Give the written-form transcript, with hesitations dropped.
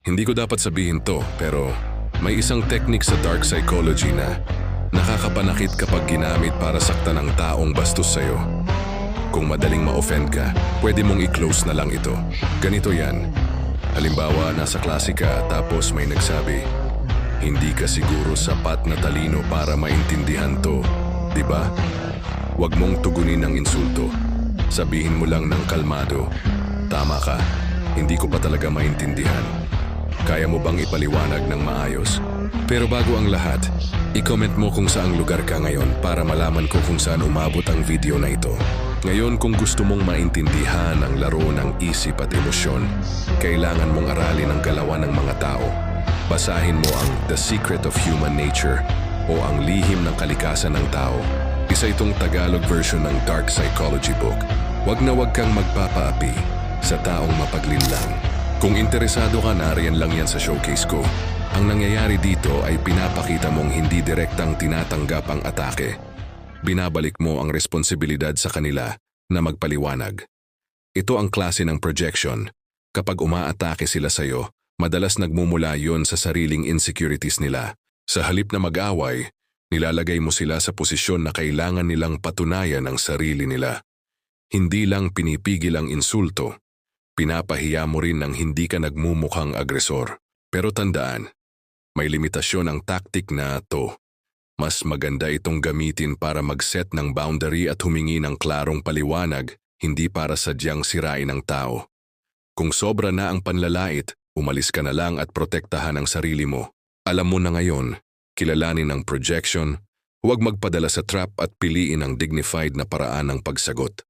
Hindi ko dapat sabihin to, pero may isang technique sa dark psychology na nakakapanakit kapag ginamit para saktan ang taong bastos sa'yo. Kung madaling ma-offend ka, pwede mong i-close na lang ito. Ganito yan. Halimbawa, nasa klase ka tapos may nagsabi, "Hindi ka siguro sapat na talino para maintindihan to, di ba?" Huwag mong tugunin ang insulto. Sabihin mo lang ng kalmado, "Tama ka, hindi ko pa talaga maintindihan. Kaya mo bang ipaliwanag ng maayos?" Pero bago ang lahat, i-comment mo kung saang lugar ka ngayon para malaman ko kung saan umabot ang video na ito. Ngayon, kung gusto mong maintindihan ang laro ng isip at emosyon, kailangan mong aralin ang galawan ng mga tao. Basahin mo ang The Secret of Human Nature o ang Lihim ng Kalikasan ng Tao. Isa itong Tagalog version ng Dark Psychology book. Huwag na huwag kang magpapaapi sa taong mapaglinlang. Kung interesado ka, nariyan lang yan sa showcase ko. Ang nangyayari dito ay pinapakita mong hindi direktang tinatanggap ang atake. Binabalik mo ang responsibilidad sa kanila na magpaliwanag. Ito ang klase ng projection. Kapag umaatake sila sa'yo, madalas nagmumula yon sa sariling insecurities nila. Sa halip na mag-away, nilalagay mo sila sa posisyon na kailangan nilang patunayan ang sarili nila. Hindi lang pinipigil ang insulto, pinapahiya mo rin nang hindi ka nagmumukhang agresor. Pero tandaan, may limitasyon ang tactic na to. Mas maganda itong gamitin para mag-set ng boundary at humingi ng klarong paliwanag, hindi para sadyang sirain ang tao. Kung sobra na ang panlalait, umalis ka na lang at protektahan ang sarili mo. Alam mo na ngayon, kilalanin ang projection, huwag magpadala sa trap at piliin ang dignified na paraan ng pagsagot.